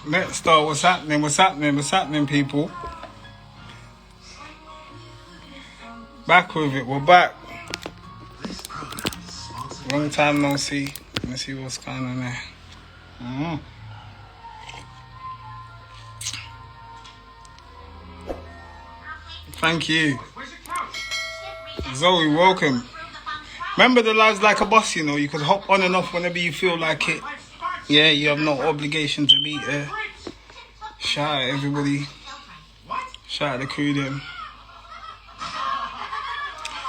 Let's start. What's happening? What's happening? What's happening, people? Back with it. We're back. Long time no see. Let me see what's going on there. Thank you. Zoe, welcome. Remember the live's like a bus, you know. You could hop on and off whenever you feel like it. Yeah, you have no obligation to be there. Shout out everybody. Shout out the crew them.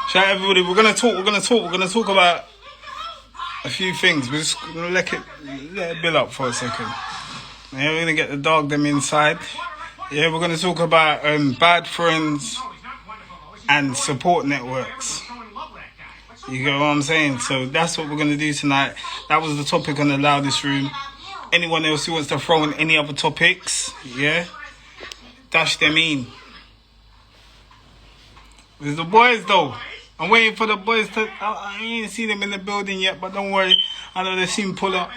Shout out everybody. We're gonna talk about a few things. We're just gonna let it build up for a second. Yeah, we're gonna get the dog them inside. Yeah, we're gonna talk about bad friends and support networks. You get what I'm saying? So that's what we're gonna do tonight. That was the topic on the Loudest Room. Anyone else who wants to throw in any other topics, yeah, dash them in. There's the boys though. I'm waiting for the boys to. I ain't seen them in the building yet, but don't worry. I know they seen pull up.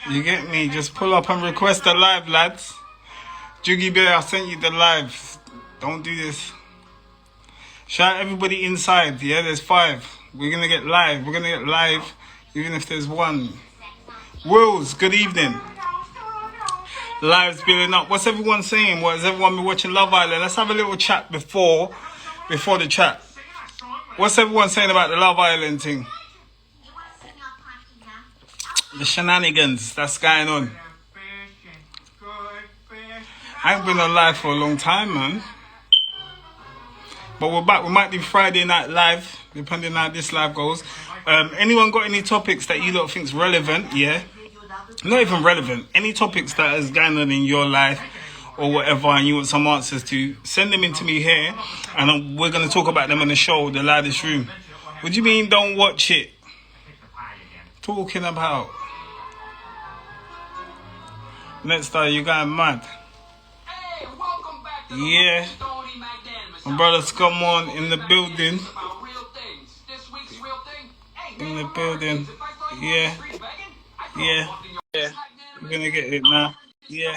You get me? Just pull up and request a live, lads. Juugz Bear, I sent you the live. Don't do this. Shout out everybody inside. Yeah, there's 5. We're gonna get live. Even if there's 1. Wills, good evening. Live's building up. What's everyone saying? What has everyone been watching Love Island? Let's have a little chat before the chat. What's everyone saying about the Love Island thing? The shenanigans that's going on. I ain't been on live for a long time, man. But we're back. We might do Friday night live, depending on how this live goes. Anyone got any topics that you don't think's relevant? Yeah. Not even relevant. Any topics that is going on in your life or whatever and you want some answers to, send them in to me here and we're going to talk about them on the show, The Loudest Room. What do you mean don't watch it? Talking about. Let's start. You going mad. Yeah. My brother Scumon in the building. Yeah. We're gonna get it now. Yeah.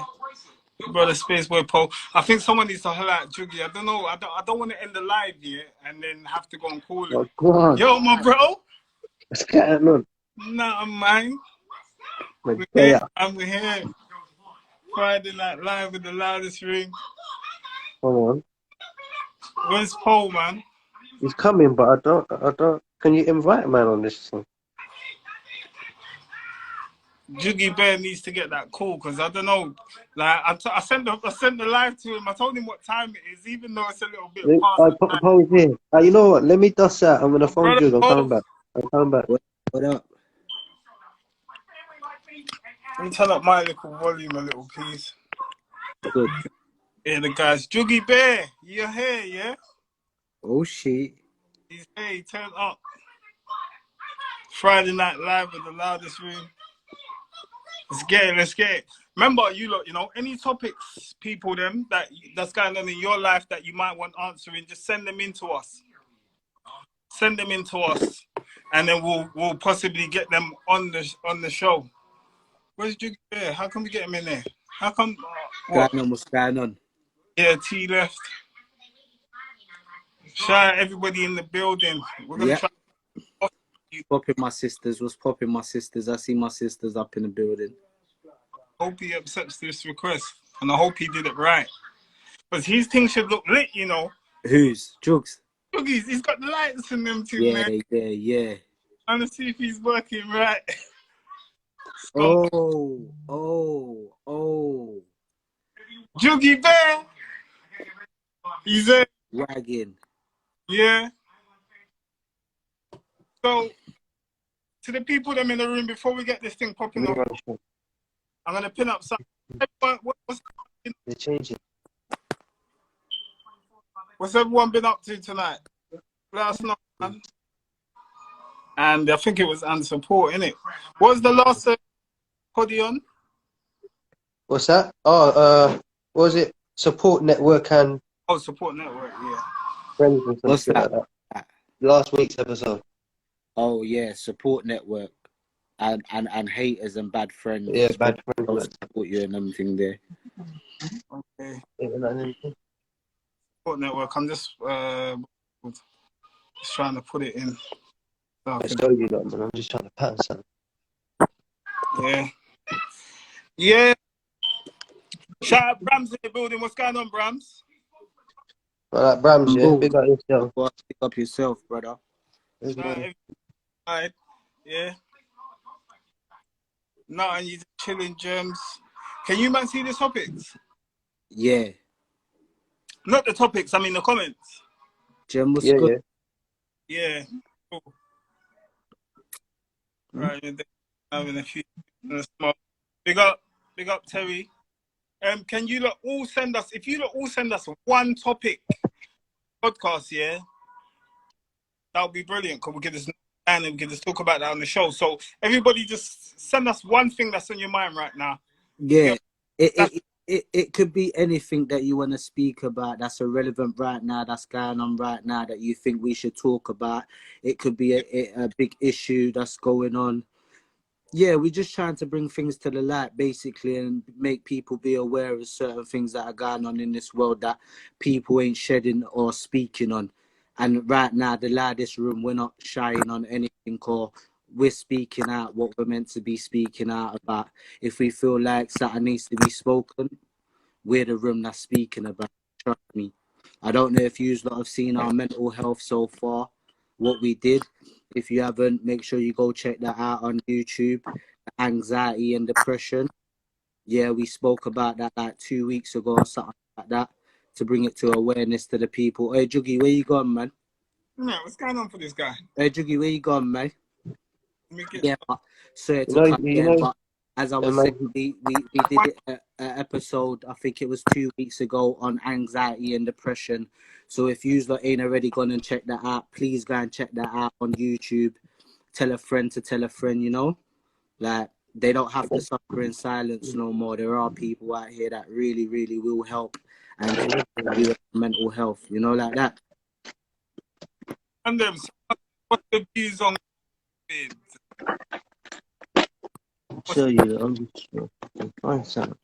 Brother Spaceboy Paul. I think someone needs to holler at Juugz. I don't know. I don't want to end the live here and then have to go and call him. Oh, yo, my bro. What's going on? Nah, man. We're here. Friday night live with the Loudest Room. Come on. Where's Paul, man? He's coming, but I don't. Can you invite man on this thing? Juugz Bear needs to get that call because I don't know. Like I sent the live to him. I told him what time it is, even though it's a little bit past. Paul's here. You know what? Let me dust that. I'm gonna phone Juugz. I'm coming back. What up? Let me turn up my little volume a little, please. Good. Yeah, the guys. Juugz Bear, you're here, yeah? Oh shit. He's here. Turn up. Friday night live with the Loudest Room. Let's get it. Remember, you lot, you know, any topics, people, that's going on in your life that you might want answering, just send them in to us. And then we'll possibly get them on the show. Where's Juugz Bear? How can we get him in there? How come? What's going on? Yeah, T left. Shout out everybody in the building. We're gonna try. Popping my sisters. What's popping my sisters? I see my sisters up in the building. Hope he accepts this request, and I hope he did it right. Because his thing should look lit, you know. Who's? Juugz? Look, he's got the lights in them too, yeah, man. Yeah. Trying to see if he's working right. Oh. Juugz Bear. He's there. Wagging. Yeah. So, to the people them in the room, before we get this thing popping up, I'm going to pin up something. They're changing. What's everyone been up to tonight? Last night, man. And I think it was on support, innit? What was the last poddy on? What's that? What was it? Support network and... Oh, support network, yeah. Friends and What's that? like that. Last week's episode. Oh yeah, support network and haters and bad friends. Yeah, bad friends. I'll support you and everything there. Okay. Yeah, Support network. I'm just trying to put it in. So I told you that, man. I'm just trying to pattern something. yeah. Yeah. Shout out Brams in the building. What's going on, Brams? All right, Brams, yeah. Cool. Big up yourself. Pick up yourself, brother. Big Shout out man. everybody. Yeah. No, and you chilling, Gems. Can you man see the topics? Yeah. Not the topics, I mean the comments. Gem was Yeah, good. Yeah. Cool. Right, you're having a few small. Big up Terry. Can you lot all send us, if you lot all send us one topic podcast, yeah, that would be brilliant because we can just and we can just talk about that on the show. So everybody just send us one thing that's on your mind right now. Yeah. It could be anything that you want to speak about that's irrelevant right now, that's going on right now that you think we should talk about. It could be a big issue that's going on. Yeah, we're just trying to bring things to the light, basically, and make people be aware of certain things that are going on in this world that people ain't shedding or speaking on. And right now, the Loudest Room, we're not shying on anything, or we're speaking out what we're meant to be speaking out about. If we feel like something needs to be spoken, we're the room that's speaking about it. Trust me. I don't know if you lot have seen our mental health so far, what we did. If you haven't, make sure you go check that out on YouTube. Anxiety and depression. Yeah, we spoke about that like 2 weeks ago or something like that to bring it to awareness to the people. Hey, Juugz, where you going, man? Yeah, what's going on for this guy? Hey, Juugz, where you going, man? Yeah, sorry to cut but as I was saying, we did an episode, I think it was 2 weeks ago, on anxiety and depression. So if you ain't already gone and check that out, please go and check that out on YouTube. Tell a friend to tell a friend, you know? Like, they don't have to suffer in silence no more. There are people out here that really, really will help and can help you with mental health, you know, like that. And then, what's the views on it? Show you. I'm just find something.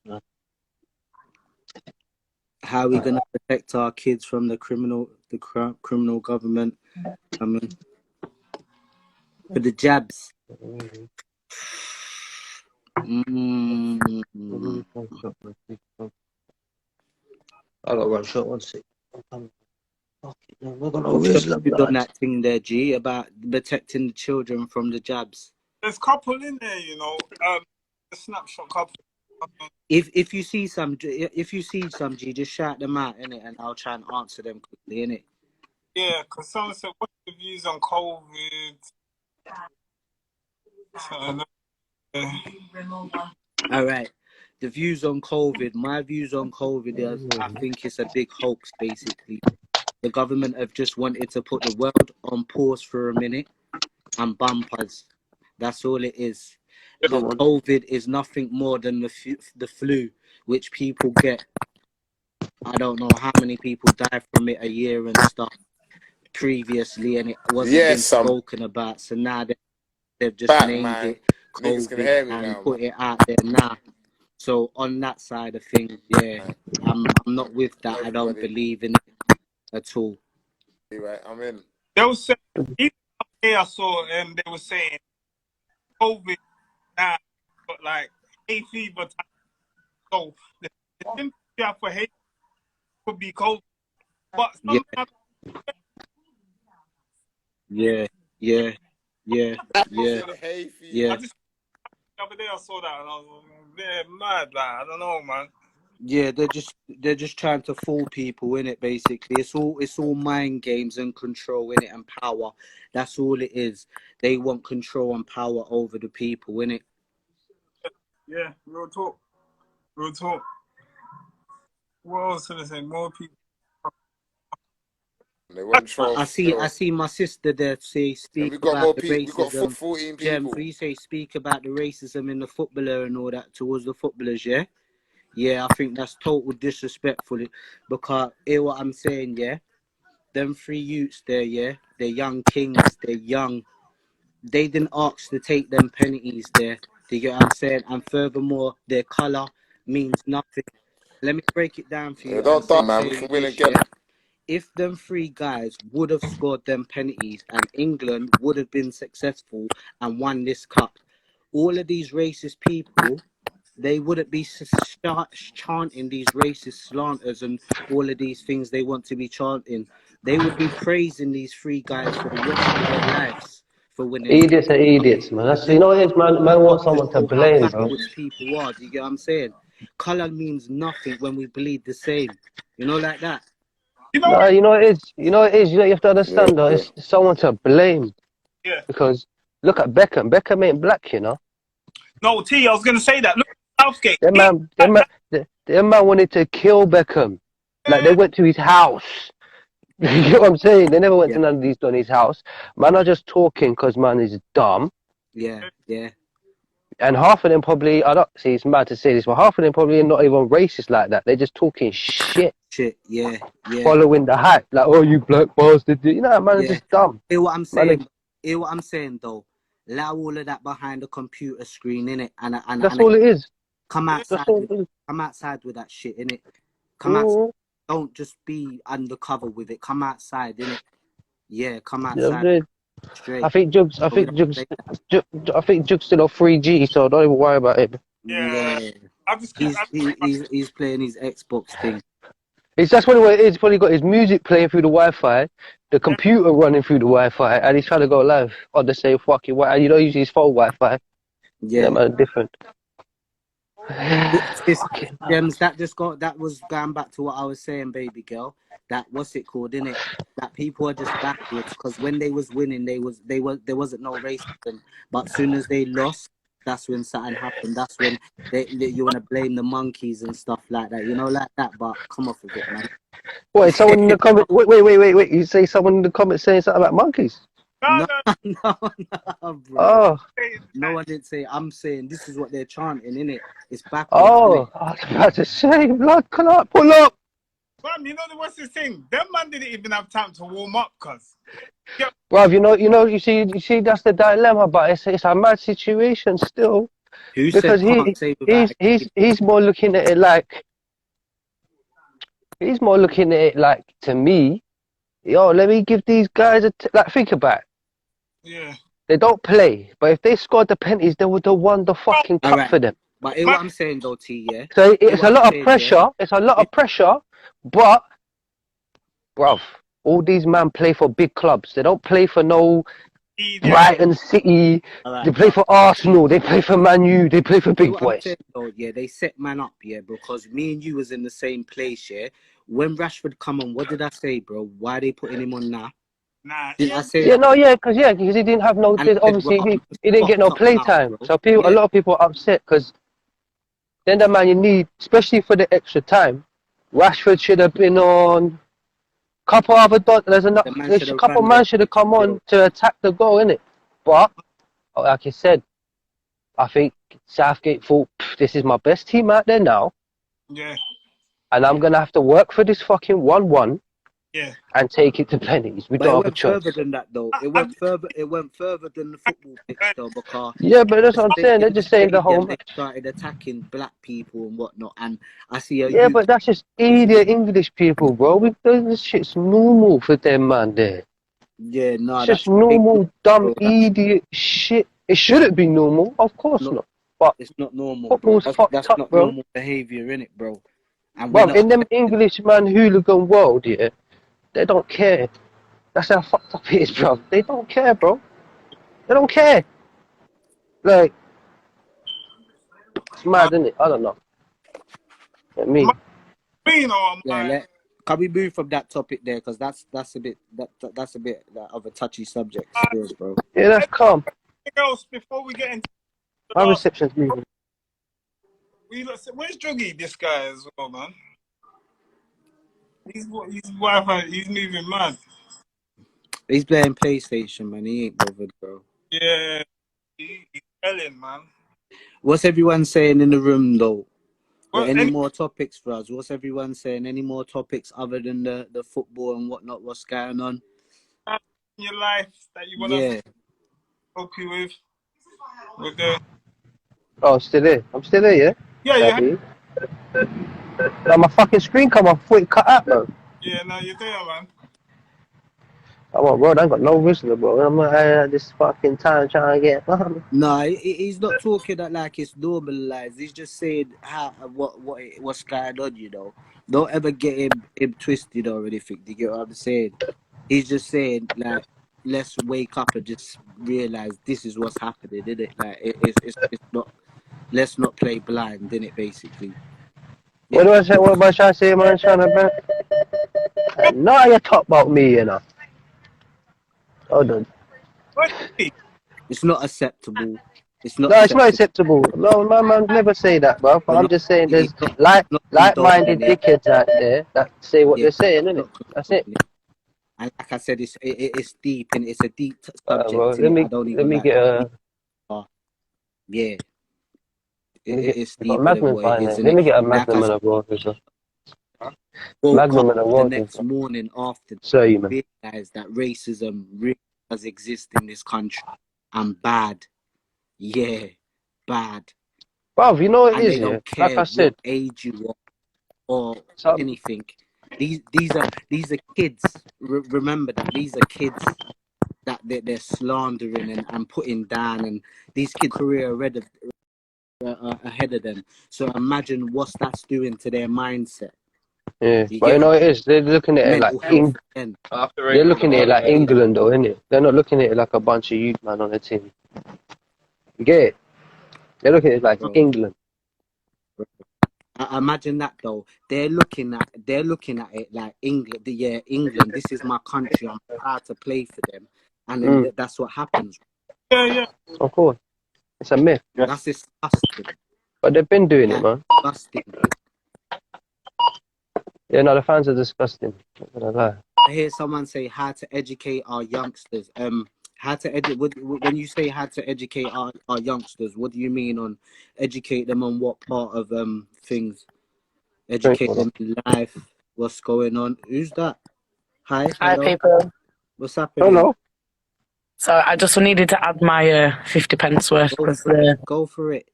How are we gonna protect our kids from the criminal government coming for the jabs? I got one shot, one sec. We're gonna done that thing there, G, about protecting the children from the jabs. There's a couple in there, you know. A snapshot couple. If you see some, G, just shout them out, innit, and I'll try and answer them quickly, innit. Yeah, because someone said, "What's the views on COVID?" All right. The views on COVID. My views on COVID is, I think it's a big hoax, basically. The government have just wanted to put the world on pause for a minute and bumpers. That's all it is. The COVID is nothing more than the flu, which people get. I don't know how many people die from it a year and stuff previously, and it wasn't been spoken about. So now they've just named it COVID and now, put it out there now. So on that side of things, yeah, I'm not with that. I don't believe in it at all. Right, I'm in. They were saying, even I saw they were saying COVID now, but like hay fever time. So the symptoms you have for hay could be COVID, but sometimes yeah. I just the other day I saw that and I was like, they're mad, like, I don't know, man. Yeah, they're just trying to fool people in it. Basically, it's all mind games and control in it and power. That's all it is. They want control and power over the people in it. Yeah, real talk. What else did I say? More people. I see my sister there speak about the racism. We've got 14 people. Jem, you say speak about the racism in the footballer and all that towards the footballers, yeah? Yeah, I think that's total disrespectful because hear what I'm saying, yeah? Them three youths there, yeah? They're young kings, they're young. They didn't ask to take them penalties there. Do you get what I'm saying? And furthermore, their colour means nothing. Let me break it down for Yeah, you and don't say, start, man. We say can you win this, again. yeah? If them three guys would have scored them penalties and England would have been successful and won this cup, all of these racist people, they wouldn't be chanting these racist slanters and all of these things they want to be chanting. They would be praising these three guys for the rest of their lives for winning this. Idiots are idiots, man. That's, you know what it is, man. Man Goes wants to someone to show how blame, bro. backwards people are. Do you get what I'm saying? Colour means nothing when we bleed the same. You know, like that. You know No, what? you know what it is. You know what it is. You know you have to Yeah, understand though. yeah. It's someone to blame Yeah. because look at Beckham. Beckham ain't black, you know. No, T, I was gonna say that. Look at Southgate. Them He ain't man, them like man, that. them man wanted to kill Beckham. Like they Yeah. went to his house. You know what I'm saying? They never went Yeah, to none of these Donny's house. Man are just talking because man is dumb. yeah, yeah, And half of them probably, I don't see, it's mad to say this, but half of them probably are not even racist like that. They're just talking shit, shit, yeah, yeah, following the hype. Like, oh, you black bastard. You know, man are yeah. just dumb. Hear what I'm Man, saying? Hear what I'm saying though? Allow all of that behind the computer screen, innit? that's all it is. Come That's outside all with it is. come outside with that shit, innit? Come outside. Mm-hmm. Don't just be undercover with it. Come outside, innit? Yeah, come You know what outside I'm saying? I straight. think Juugz, But we don't say that. I think Juugz still on 3G, so don't even worry about it. Yeah. Yeah. I just keep. He's playing his Xbox thing. It's that's what it is. He's probably got his music playing through the Wi-Fi, the Yeah. computer running through the Wi-Fi, and he's trying to go live on the same fucking Wi-Fi. You don't use his phone Wi-Fi. Yeah, Yeah. man, different. It's Fucking man. Gems, that was going back to what I was saying, baby girl. That what's it called, innit? That people are just backwards because when they was winning, there wasn't no racism. But soon as they lost, that's when something happened. That's when you want to blame the monkeys and stuff like that. You know, like that. But come off of it, man. Wait, someone in the comment. Wait. You say someone in the comment saying something about monkeys? No, No, no. no, bro. Oh, No one didn't say. I'm saying this is what they're chanting, innit? It's backwards, innit? oh, I was about to say, blood clot, pull up. Fam, you know what's the thing? Them man didn't even have time to warm up, cuz. Yeah. Bruv, you see, that's the dilemma, but it's a mad situation still Who because said can't say without a game? he's more looking at it like to me, yo, let me give these guys like think about it. Yeah. They don't play, but if they scored the penalties, they would have won the Bro, fucking All cup right. for them. But hear man, what I'm saying though, T, yeah? So Hear it's what a I'm lot of saying, yeah? pressure. It's a lot Yeah. of pressure, but bruv, all these men play for big clubs. They don't play for no yeah. Brighton City. All right, They play but for Arsenal. They play for Man U. They play for hear big what I'm boys. saying though, yeah? They set man up, yeah, because me and you was in the same place, yeah? When Rashford come on, what did I say, bro? Why they putting him on now? Nah, Didn't I yeah. say Yeah, that? no, because he didn't have no. And I said, Obviously, well, he didn't get no fucked up play now, time. bro. So a Yeah, lot of people are upset because then the man you need, especially for the extra time. Rashford should have been on. Couple other the man should a have couple ran the man should have come still. on to attack the goal, innit? But like I said, I think Southgate thought this is my best team out there now, Yeah. and I'm gonna have to work for this fucking 1-1 Yeah. and take it to penalties. We But it don't have a went further choice. than that though. I, It I'm went further. It went further than the football pitch though, because Yeah, but that's what I'm saying. in They're the just saying the whole stadium they match. started attacking black people and whatnot. And I see a Yeah, youth. but that's just idiot English people, bro. This shit's normal for them, man. There, Yeah, no, it's just that's big, normal, dumb, bro. That's idiot shit. It shouldn't be normal, of course not. not. But It's not normal, bro. football's fucked That's up, not bro. normal behavior, in it, bro. And we're Bro, not in them accepting. English man hooligan world, yeah, they don't care. That's how fucked up it is, bro. They don't care, bro. They don't care. Like, it's uh, mad, isn't it? I don't know. I am I mean, green or am Yeah, I? can we move from that topic there? Because that's a bit that's a bit of a touchy subject still, bro. yeah, that's calm. Anything else before we get into the My last? reception's moving. Where's Juggy? This guy as well, man. He's Wi-Fi. He's moving mad. He's playing PlayStation, man. He ain't bothered, bro. Yeah, he's selling, man. What's everyone saying in the room, though? Got Well, any more topics for us? What's everyone saying? Any more topics other than the football and whatnot? What's going on? in your life that you want to Yeah, help you with the. Oh, still there. I'm still there, yeah? Yeah, yeah, Happy. Now my fucking screen come off, quick cut out, bro. yeah. No, you're there, man. Come on, bro, I ain't got no whistle, bro. I'm this fucking time trying to get. No, he's not talking that like it's normalized. He's just saying what's going on, you know. Don't ever get him twisted or anything. Do you get what I'm saying? He's just saying like, let's wake up and just realize this is what's happening, isn't it? Like it's not. Let's not play blind, innit? Basically. What do I say? What am I trying to say, man? Trying to no, you talk about me, you know. Hold on. What? It's not acceptable. It's not. No, it's not acceptable. No, man, never say that, bro. But I'm just saying there's like-minded dickheads out there that say what they're saying, innit? That's it. And like I said, it's deep, and it's a deep subject. Bro, let me get a. Yeah. It's deeper Magnum than what it is. let me get a Magnum and a water. Magnum and a water. The next morning after, Sorry, man. realize that racism really does exist in this country and bad. Yeah, bad. Bruv, you know what it And is, they yeah? don't care Like I said, what age you are or some- anything. These are kids. Remember that these are kids that they're slandering and putting down, and these kids' career ahead of them. So imagine what that's doing to their mindset. yeah. You But get you know what it is? They're looking at it mental like health. Then. they're looking at it like England, though, innit? They're not looking at it like a bunch of youth man on a team. You get it? They're looking at it like Bro. England. Imagine that though. They're looking at it like England. Yeah, England. This is my country. I'm proud to play for them, and then that's what happens. Yeah, yeah. Of course. It's a myth. That's disgusting. But they've been doing it, man. Disgusting. Yeah, no, the fans are disgusting. Not gonna lie. I hear someone say how to educate our youngsters. How to when you say how to educate our youngsters, what do you mean on educate them on what part of things? Educate them in life. What's going on? Who's that? Hi, hello. people. What's happening? Hello. So I just needed to add my 50 pence worth because Go for it.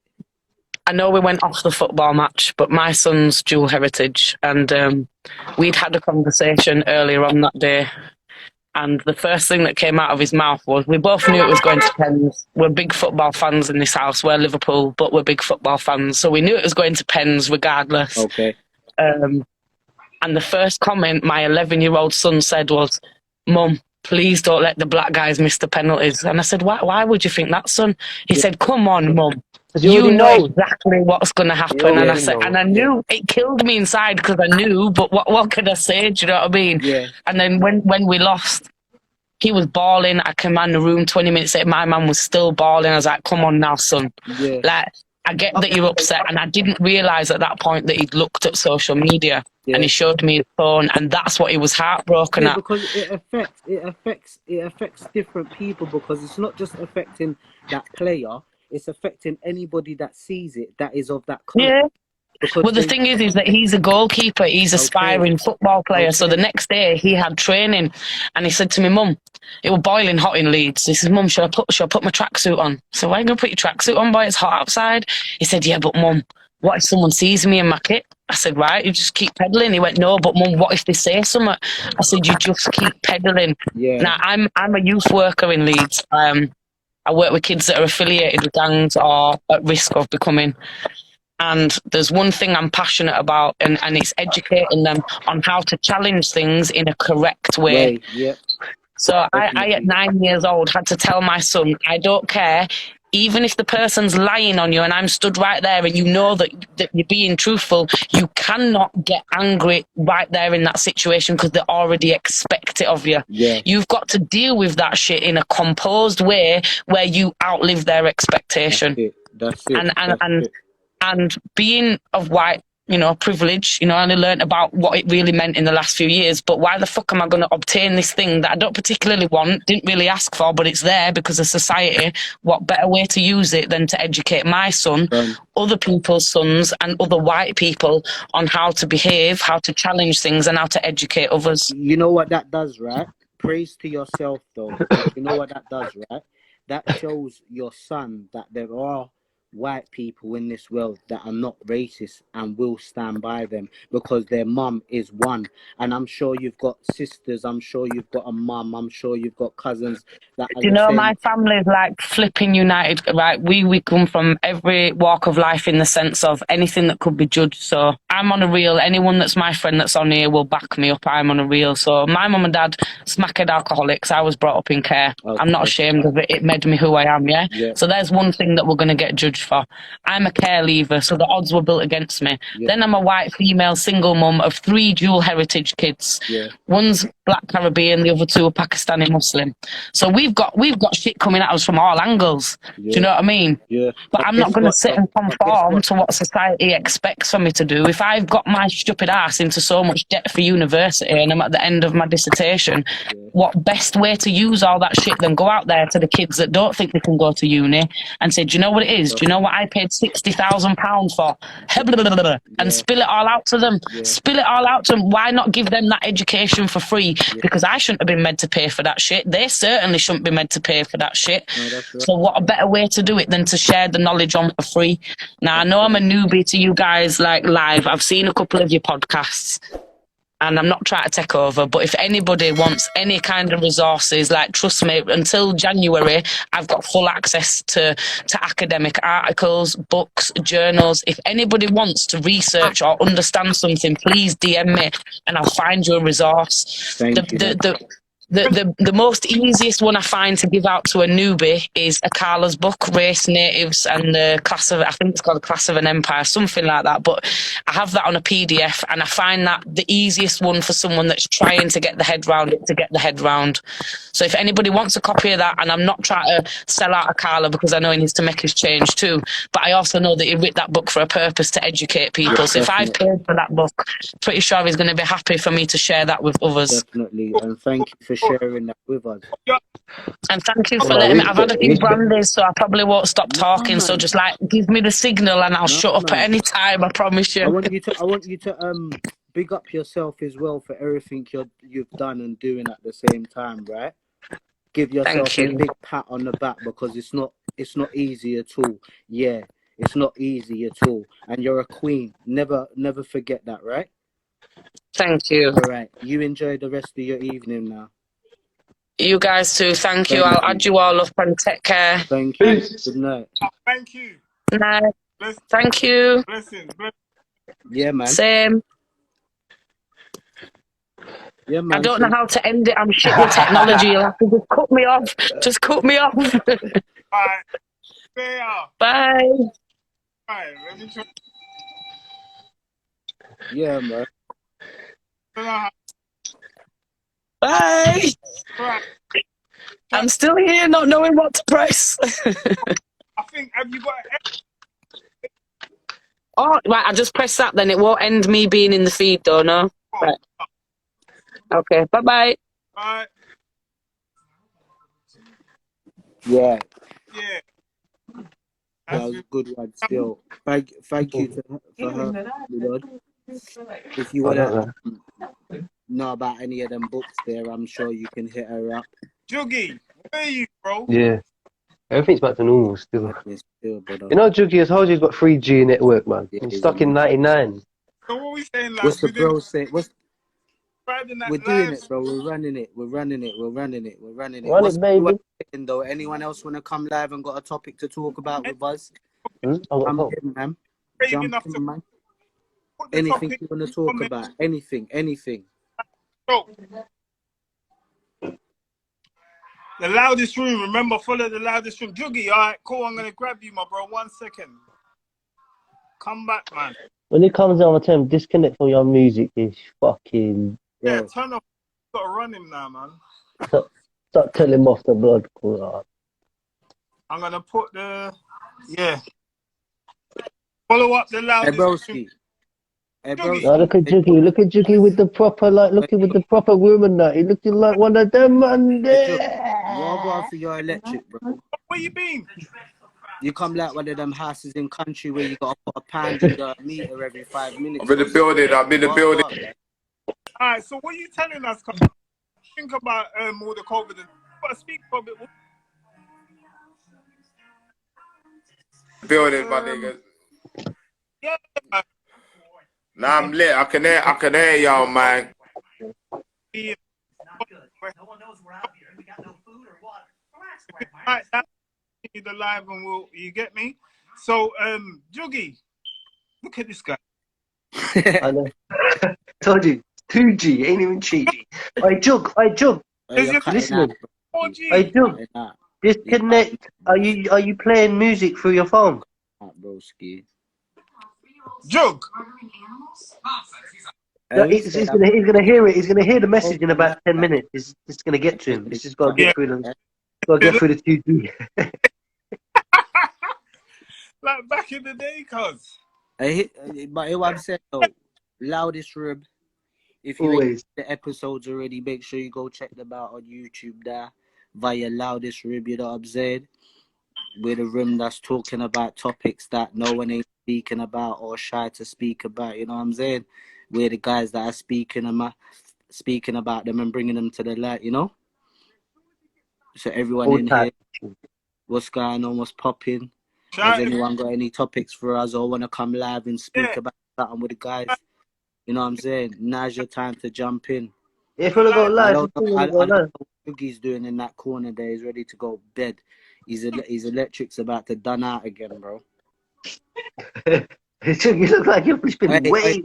I know we went off the football match, but my son's dual heritage, and we'd had a conversation earlier on that day, and the first thing that came out of his mouth was, we both knew it was going to Pens. We're big football fans in this house. We're Liverpool, but we're big football fans, so we knew it was going to Pens regardless. Okay. And the first comment my 11-year-old son said was, "Mum, please don't let the black guys miss the penalties." And I said, why would you think that, son? He said, "Come on, Mum. You know exactly what's going to happen." And I said, and I knew it killed me inside because I knew, but what could I say? Do you know what I mean? Yeah. And then when we lost, he was bawling. I came in the room 20 minutes later, my man was still bawling. I was like, "Come on now, son." Yeah. Like, I get that you're upset, and I didn't realise at that point that he'd looked at social media and he showed me his phone, and that's what he was heartbroken at. Because it affects different people, because it's not just affecting that player, it's affecting anybody that sees it that is of that country. Yeah. Because Well, the thing is that he's a goalkeeper. He's an aspiring football player. So the next day he had training, and he said to me, "Mum, it was boiling hot in Leeds." He says, "Mum, should I put my tracksuit on?" So why are you going to put your tracksuit on, boy? It's hot outside. He said, "Yeah, but Mum, what if someone sees me in my kit?" I said, "Right, you just keep pedaling." He went, "No, but Mum, what if they say something?" I said, "You just keep pedaling." Yeah. Now, I'm a youth worker in Leeds. I work with kids that are affiliated with gangs or at risk of becoming. And there's one thing I'm passionate about, and it's educating them on how to challenge things in a correct way. Yeah. So I, at 9 years old, had to tell my son, I don't care, even if the person's lying on you and I'm stood right there and you know that you're being truthful, you cannot get angry right there in that situation because they already expect it of you. Yeah. You've got to deal with that shit in a composed way where you outlive their expectation. That's it. And being of white, privilege, I only learned about what it really meant in the last few years. But why the fuck am I going to obtain this thing that I don't particularly want, didn't really ask for, but it's there because of society? What better way to use it than to educate my son, other people's sons, and other white people on how to behave, how to challenge things, and how to educate others? You know what that does, right? Praise to yourself, though. You know what that does, right? that shows your son that there are white people in this world that are not racist and will stand by them because their mum is one. And I'm sure you've got sisters, I'm sure you've got a mum, I'm sure you've got cousins that are You the know, same. my family is like flipping united, right? We come from every walk of life in the sense of anything that could be judged. So I'm on a reel. Anyone that's my friend that's on here will back me up. I'm on a reel. So my mum and dad, smackhead alcoholics. I was brought up in care. Okay. I'm not ashamed of it. It made me who I am, yeah? Yeah. So there's one thing that we're going to get judged for. I'm a care leaver, so the odds were built against me. Yeah. Then I'm a white female single mum of 3 dual heritage kids. Yeah. One's Black Caribbean, the other 2 are Pakistani Muslim. So we've got shit coming at us from all angles. Yeah. Do you know what I mean? Yeah. But I'm not going to sit and conform to what society expects for me to do. If I've got my stupid ass into so much debt for university and I'm at the end of my dissertation, what best way to use all that shit than go out there to the kids that don't think they can go to uni and say, do you know what it is? Do you know what I paid £60,000 for? And spill it all out to them. Spill it all out to them. Why not give them that education for free? Because I shouldn't have been made to pay for that shit. They certainly shouldn't be made to pay for that shit. No, that's right. So what a better way to do it than to share the knowledge on for free? Now, I know I'm a newbie to you guys, like, live. I've seen a couple of your podcasts. And I'm not trying to take over, but if anybody wants any kind of resources, like, trust me, until January, I've got full access to academic articles, books, journals. If anybody wants to research or understand something, please DM me and I'll find you a resource. Thank you. The most easiest one I find to give out to a newbie is Akala's book, Race, Natives, and the Class of, I think it's called The Class of an Empire, something like that. But I have that on a PDF, and I find that the easiest one for someone that's trying to get the head round it, to get the head round. So if anybody wants a copy of that, and I'm not trying to sell out Akala because I know he needs to make his change too, but I also know that he wrote that book for a purpose, to educate people. So if I've paid for that book, pretty sure he's going to be happy for me to share that with others. Definitely, and thank you for sharing that with us. And thank you for letting me. I've had a few brandies, so I probably won't stop talking. So just like give me the signal, and I'll shut up at any time. I promise you. I want you to big up yourself as well for everything you've done and doing at the same time, right? Give yourself a big pat on the back, because it's not easy at all. Yeah, it's not easy at all, and you're a queen. Never forget that, right? Thank you. All right, you enjoy the rest of your evening now. You guys too. Thank you. I'll add you all up and take care. Thank you. Good night. Thank you. Night. Bless, Thank you. blessings. Yeah, man. Same. Yeah, man. I don't know how to end it. I'm shit with technology. You'll have to just cut me off. Just cut me off. Bye. Stay out. Bye. Bye. Let me try. Yeah, man. Bye. Right. I'm still here, not knowing what to press. I think, have you got Oh, right. I just press that, then it won't end me being in the feed, though, no? Right. Okay. Bye-bye. Bye. Yeah. Yeah. That was a good one still. Thank you for her, Lord. If you want to know about any of them books there, I'm sure you can hit her up. Juugz, where are you, bro? Yeah. Everything's back to normal still. Still, brother. You know, Juugz, I told you he's got 3G network, man. Yeah, I'm he's stuck in 99. So what we saying, like, What's the bro say? We're doing live? it, bro. We're running it. We're running it. Run it, What's baby. though? Anyone else want to come live and got a topic to talk about with us? I got Come hope. in, man. Brave Jump enough in, to man. put the Anything topic you want to talk on about? Anything. So, the loudest room. Remember, follow the loudest room. Juugz, all right, cool. I'm gonna grab you, my bro. 1 second. Come back, man. When he comes on, I tell him, disconnect all your music. Is fucking... Yeah, Bro. turn off. Gotta run him now, man. Start telling him off the blood. I'm gonna put the follow up the Hey, loudest broski. room. Hey, broski. Now look at Juugz with the proper, looking with the proper woman now. He looking like one of them, man. Hey, Juugz, what going for your electric, bro? Where you been? You come like one of them houses in country where you got to put a pound in your meter every 5 minutes. I'm in the building. I'm in the building. All right, so what are you telling us? Think about all the COVID. But speak for a bit. Building, my niggas. Yeah, man. Nah, I'm lit. I can hear y'all, man. Yeah. Right, now the live and you get me? So, Juugz, look at this guy. I know. Told you, 2G, ain't even cheap. I Jug. Is You're it cutting Listening. out, 4G? Jug. cutting out. Disconnect. Are you playing music through your phone? Broski. Jug. No, he's gonna hear it. He's gonna hear the message in about 10 minutes. It's gonna get to him. It's just gotta Yeah. get through the 2G. Like back in the day, cuz. But what I'm saying though, Loudest Room. If you ain't Always. the episodes already, make sure you go check them out on YouTube there via Loudest Room. You know what I'm saying? We're the room that's talking about topics that no one ain't speaking about or shy to speak about. You know what I'm saying? We're the guys that are speaking about them and bringing them to the light. You know. So everyone All in time. here, what's going on? What's popping? Has Shout anyone got any topics for us or want to come live and speak yeah. about something with the guys? You know what I'm saying? Now's your time to jump in. If you wanna go I live, don't if you know. I wanna go don't know live. what Boogie's doing in that corner there. He's ready to go bed. His electric's about to done out again, bro. You look like you've been way.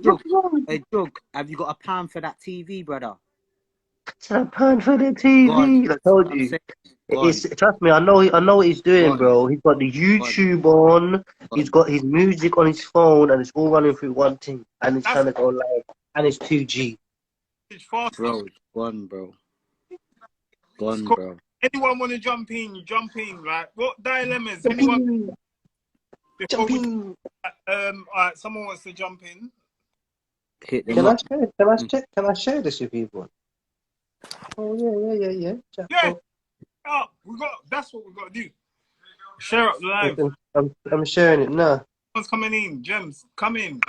Hey, Jug, have you got a pound for that TV, brother? It's a pound for the Go on. TV. I told I'm you. saying, go on. Trust me. I know what he's Go doing, on. bro. He's got the YouTube on. He's got his music on his phone, and it's all running through one thing. And it's trying to go live. And it's 2G. It's fast. Bro, gone, bro. Gone, Cool. bro. Anyone want to jump in, right? What dilemmas? Anyone? Jumping. All right, someone wants to jump in. Hit them Can I up. share? Can I share this with people? Oh yeah. Yeah. Oh, that's what we got to do. Share up the live. I'm sharing it now. Someone's coming in. Gems, come in.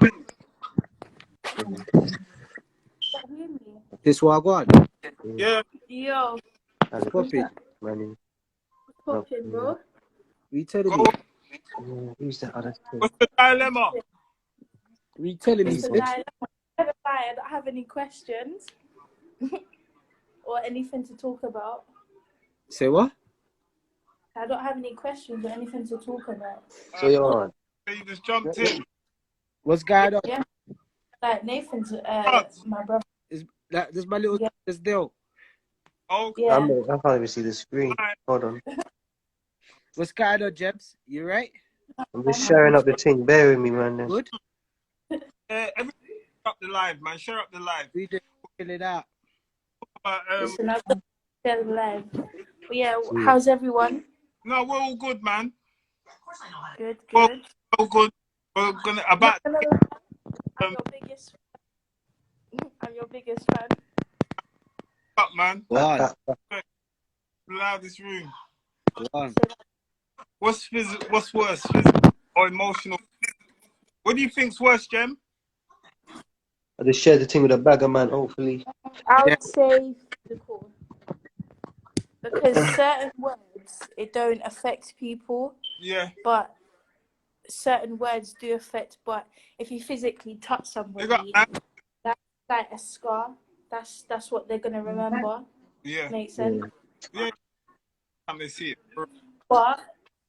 This what I got. Yeah. Yo, Popping. Money. popping, bro. We telling Go. me. Who's that other thing? What's the dilemma? We telling me. It's a Sid. dilemma. I don't have any questions or anything to talk about. Say what? I don't have any questions or anything to talk about. So you're on. You just jumped in. What's going on? Yeah, like Nathan's my brother. This my little this deal. Okay. Yeah, I can't even see the screen. Hold on. What's going on, Jebs? You right? I'm just sharing up the thing. Bear with me, man. Then. Good? Everyone share up the live, man. Share up the live. We just fill it out. listen, I've got to share the live. But yeah, how's everyone? No, we're all good, man. Good, Well, good. all good. We're gonna about. I'm your biggest. I'm your biggest fan. Up, man. What? Loudest room. What? What's worse, physical or emotional? What do you think's worse, Jem? I just shared the thing with a bagger man. Hopefully. I would say physical. Because certain words, it don't affect people, Yeah. but certain words do affect. But if you physically touch somebody, that's like a scar. That's what they're gonna remember. Yeah. Makes sense. Yeah. And they see it. But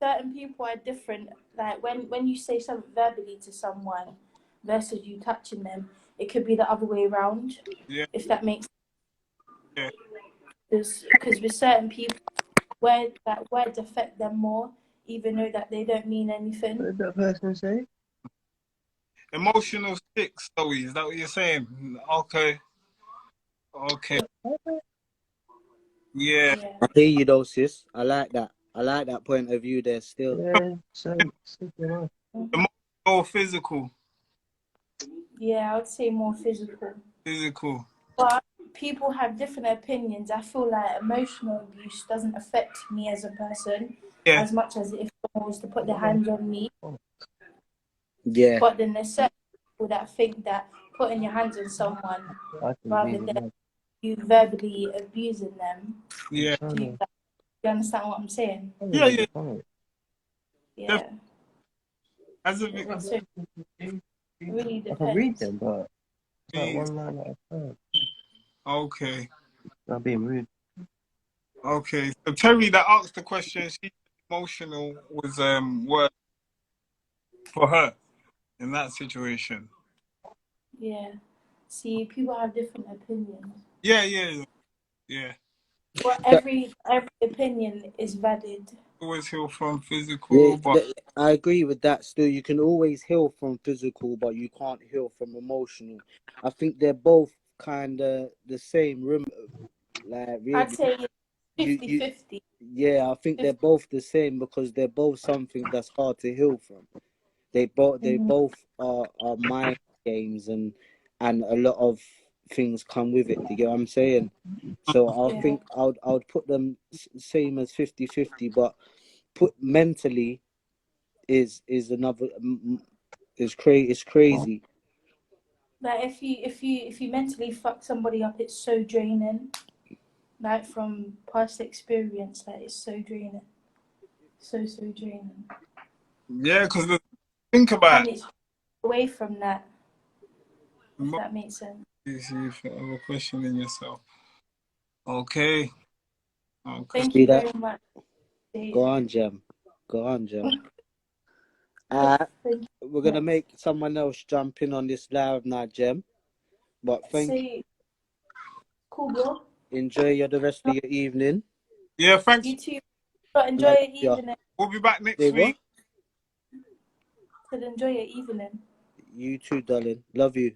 certain people are different. Like when you say something verbally to someone versus you touching them, it could be the other way around. Yeah. If that makes sense. Yeah. Because with certain people, words affect them more, even though that they don't mean anything. What did that person say? Emotional sticks, Zoe. Is that what you're saying? Okay. Yeah. I hear you though, sis. I like that. I like that point of view there still. Yeah, Emotional or physical? Yeah, I would say more physical. Physical. But people have different opinions. I feel like emotional abuse doesn't affect me as a person as much as if someone was to put their hands on me. Yeah. But then there's certain people that think that putting your hands on someone rather than you verbally abusing them. Yeah. Do you understand what I'm saying? Yeah. Yeah. As a bit. So it really I can read depends. them, but it's like one line at a time. Okay. I'm being rude. Okay. So Terry that asked the question, she emotional was work for her in that situation. Yeah. See, people have different opinions. Yeah. But every opinion is valid. Always heal from physical, but I agree with that. Still, you can always heal from physical, but you can't heal from emotional. I think they're both kind of the same. Like really, I'd say you 50-50. yeah, I think they're both the same because they're both something that's hard to heal from. They both are mind games and a lot of things come with it. Do you get what I'm saying? So I think I would put them same as 50-50, but put mentally is another is crazy. Like if you mentally fuck somebody up, it's so draining. Like from past experience, like it's so draining. So draining. yeah, because think about And it's away from that. If that makes sense. you have a question in yourself. Okay. Thank See you that? very much. Go on, Jem. We're gonna make someone else jump in on this live now, Jem. But thank you. Cool, bro. Enjoy the rest of your evening. Yeah, thanks. You too. But enjoy your evening. We'll be back next Say week. So enjoy your evening. You too, darling. Love you.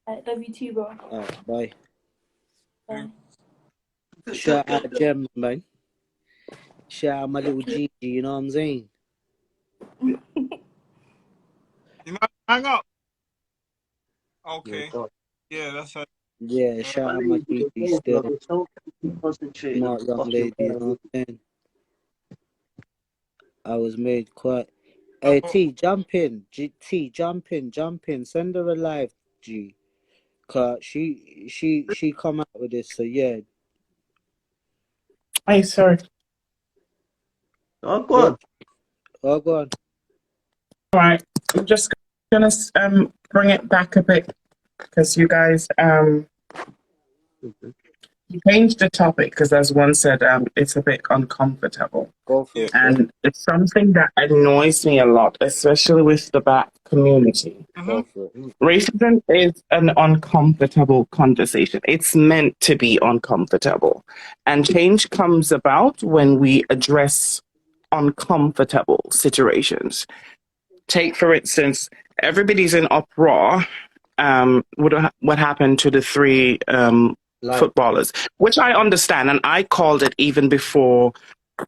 I love you too, bro. Bye. Bye. Shout out Jem, man. Shout out my little Gigi, you know what I'm saying? You know, hang up. Okay. Yeah, that's it. Yeah, shout out my Gigi still. Smart young lady, you know what I'm saying? I was made quite. Hey T, jump in. T, jump in. Send her a live, G. Cause she come out with this, so yeah. Hey, sorry. Oh, go on. Oh, go on. All right. I'm just gonna bring it back a bit because you guys you changed the topic because as one said it's a bit uncomfortable. Go for it. And it's something that annoys me a lot, especially with the Black community. Go for it. Racism is an uncomfortable conversation. It's meant to be uncomfortable. And change comes about when we address uncomfortable situations. Take, for instance, everybody's in uproar. What happened to the three footballers, which I understand. And I called it even before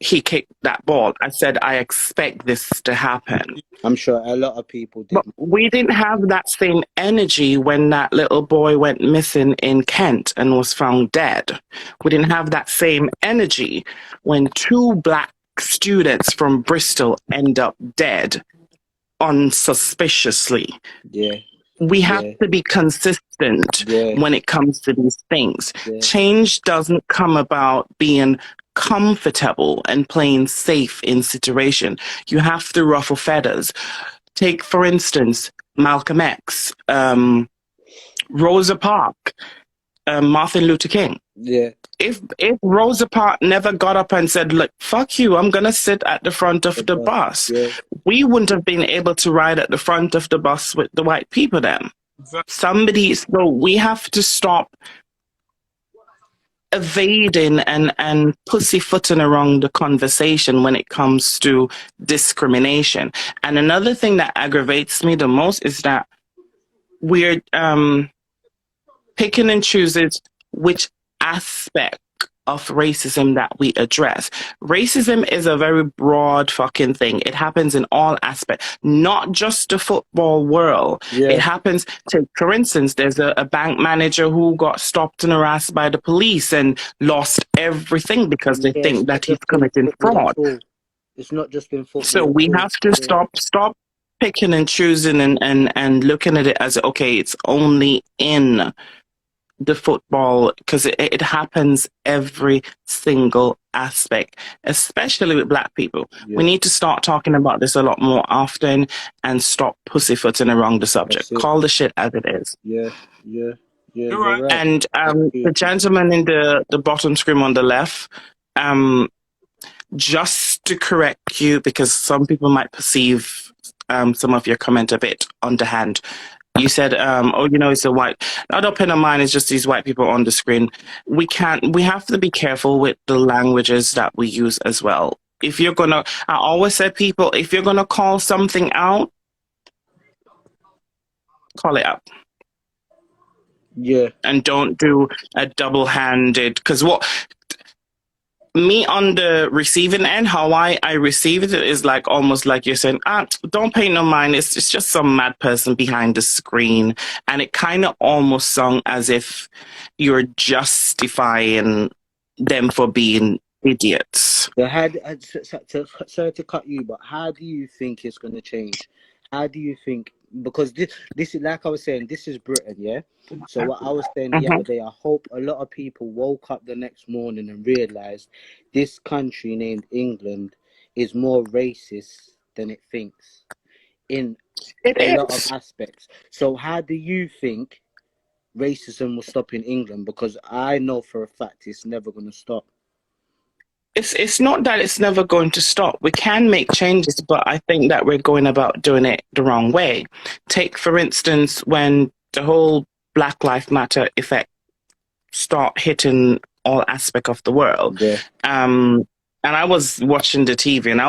he kicked that ball. I said, I expect this to happen. I'm sure a lot of people did. But we didn't have that same energy when that little boy went missing in Kent and was found dead. We didn't have that same energy when two Black students from Bristol end up dead unsuspiciously. Yeah. We have to be consistent when it comes to these things. Change doesn't come about being comfortable and playing safe in situation. You have to ruffle feathers. Take, for instance, Malcolm X, Rosa Parks, Martin Luther King. Yeah. If Rosa Parks never got up and said, look, fuck you, I'm going to sit at the front of the bus, we wouldn't have been able to ride at the front of the bus with the white people then. So we have to stop evading and pussyfooting around the conversation when it comes to discrimination. And another thing that aggravates me the most is that we're picking and choosing which aspect of racism that we address. Racism is a very broad fucking thing. It happens in all aspects, not just the football world. It happens to, for instance, there's a bank manager who got stopped and harassed by the police and lost everything because they think that he's committing fraud. It's not just in football. So we have to stop picking and choosing and looking at it as, okay, it's only in the football, because it happens every single aspect, especially with black people. Yeah. We need to start talking about this a lot more often and stop pussyfooting around the subject. That's it. Call the shit as it is. Yeah. You're right. right. And the gentleman in the bottom screen on the left, just to correct you, because some people might perceive some of your comment a bit underhand. You said, oh, you know, it's a white. I don't pay no mind. It's just these white people on the screen. We have to be careful with the languages that we use as well. If you're gonna, I always say, people, if you're gonna call something out, call it out. Yeah. And don't do a double-handed, because what me on the receiving end, how I receive it is like almost like you're saying, don't pay no mind. It's just some mad person behind the screen. And it kind of almost sounds as if you're justifying them for being idiots. Sorry to cut you, but how do you think it's going to change? How do you think? Because this is, like I was saying, this is Britain, yeah? So what I was saying the other day, I hope a lot of people woke up the next morning and realized this country named England is more racist than it thinks in a lot of aspects. So how do you think racism will stop in England? Because I know for a fact it's never going to stop. It's not that it's never going to stop. We can make changes, but I think that we're going about doing it the wrong way. Take, for instance, when the whole Black Lives Matter effect start hitting all aspect of the world. Yeah. And I was watching the TV and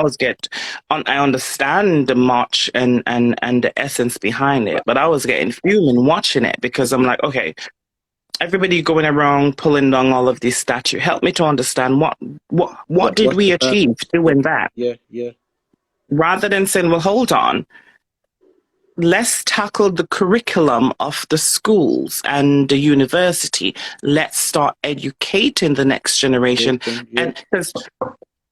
I understand the march and the essence behind it, but I was getting fuming watching it because I'm like, okay, everybody going around pulling down all of these statues. Help me to understand what did we achieve doing that? Yeah. Rather than saying, well, hold on, let's tackle the curriculum of the schools and the university. Let's start educating the next generation. And because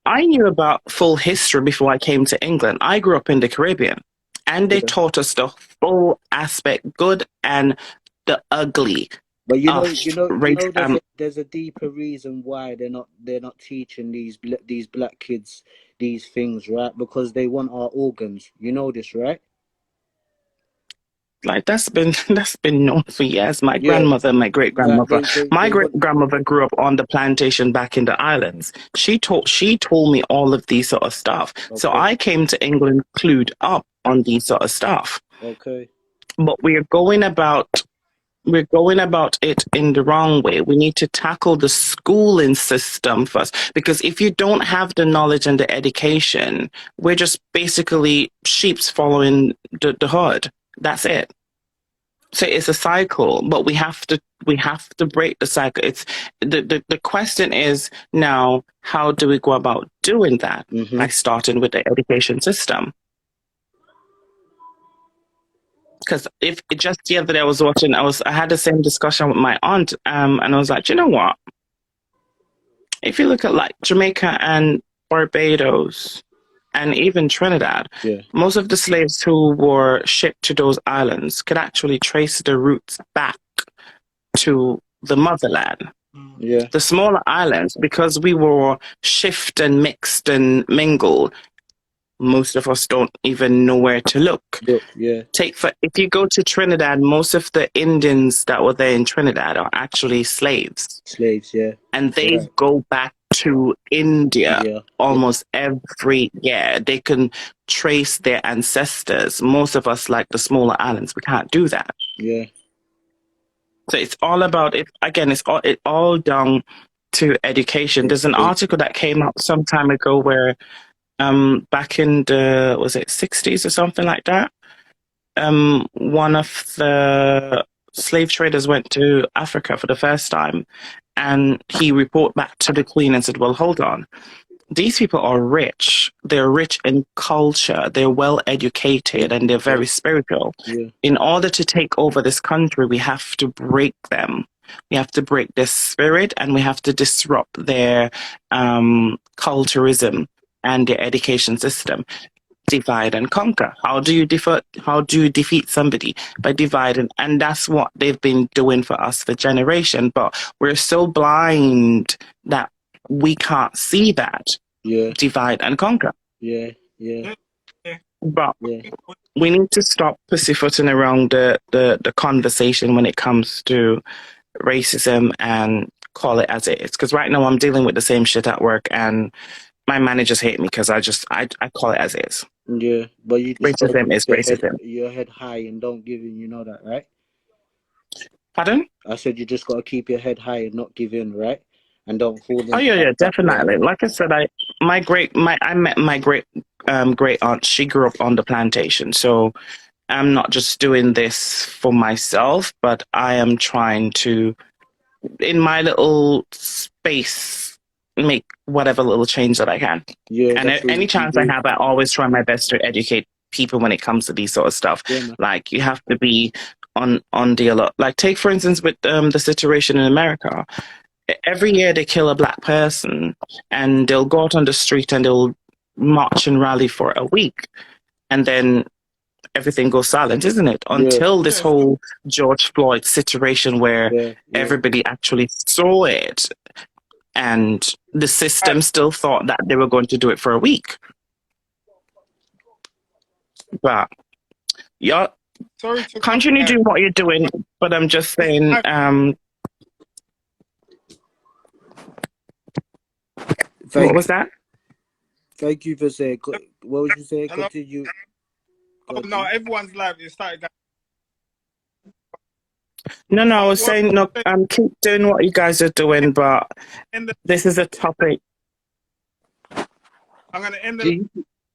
I knew about full history before I came to England. I grew up in the Caribbean, and they taught us the full aspect, good and the ugly. But you know, there's a deeper reason why they're not teaching these black kids these things, right? Because they want our organs. You know this, right? Like that's been known for years. My grandmother, my great grandmother, my great grandmother grew up on the plantation back in the islands. She told me all of these sort of stuff. Okay. So I came to England clued up on these sort of stuff. Okay. But we're going about it in the wrong way. We need to tackle the schooling system first, because if you don't have the knowledge and the education, we're just basically sheeps following the herd. That's it. So it's a cycle, but we have to break the cycle. It's the question is now, how do we go about doing that? By starting with the education system. Because if just the other day I was watching, I had the same discussion with my aunt, and I was like, you know what? If you look at like Jamaica and Barbados and even Trinidad, most of the slaves who were shipped to those islands could actually trace their roots back to the motherland. Yeah. The smaller islands, because we were shift and mixed and mingled, most of us don't even know where to look. Yeah. If you go to Trinidad, most of the Indians that were there in Trinidad are actually slaves. Slaves, yeah. And they go back to India almost every year. They can trace their ancestors. Most of us, like the smaller islands, we can't do that. Yeah. So it's all about it. Again, it's all down to education. There's an article that came out some time ago where back in the, was it 60s or something like that? One of the slave traders went to Africa for the first time, and he reported back to the Queen and said, well, hold on. These people are rich. They're rich in culture. They're well educated and they're very spiritual. Yeah. In order to take over this country, we have to break them. We have to break their spirit, and we have to disrupt their culturism and their education system. divide and conquer. How do you defeat somebody? By dividing. And that's what they've been doing for us for generation. But we're so blind that we can't see that. Yeah, Divide and conquer. yeah, yeah, But yeah. we need to stop pussyfooting around the conversation when it comes to racism and call it as it is. Because right now I'm dealing with the same shit at work, and my managers hate me because I call it as it is. Yeah, but you just gotta Racism is keep racism. your head high and don't give in. You know that, right? Pardon? I said you just gotta keep your head high and not give in, right? And don't fall into Oh yeah, that trap. definitely. Like I said, I met my great aunt. She grew up on the plantation, so I'm not just doing this for myself, but I am trying to, in my little space, make whatever little change that I can. Yeah, And that's what any you chance I do. have, I always try my best to educate people when it comes to these sort of stuff. Yeah, man. Like, you have to be on the alert. Like, take for instance with the situation in America. Every year they kill a black person, and they'll go out on the street and they'll march and rally for a week, and then everything goes silent, isn't it? Until this whole George Floyd situation where Yeah, everybody actually saw it, and the system still thought that they were going to do it for a week. But y'all Sorry to continue doing what you're doing, but I'm just saying, what was that? Thank you for saying. What was you saying? Hello? Continue. Oh no, everyone's live. It started. No, I was saying, no, keep doing what you guys are doing, but this is a topic. I'm gonna end the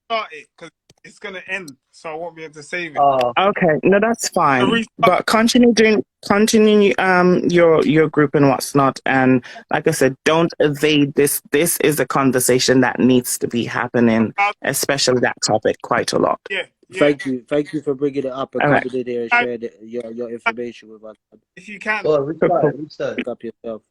start it because it's gonna end, so I won't be able to save it. Okay, no, that's fine. But continue your group and what's not. And like I said, don't evade this. This is a conversation that needs to be happening, especially that topic quite a lot. Yeah. Thank you for bringing it up and Alright. coming in there and sharing your information with us. If you can. Oh, restart. Pick up yourself.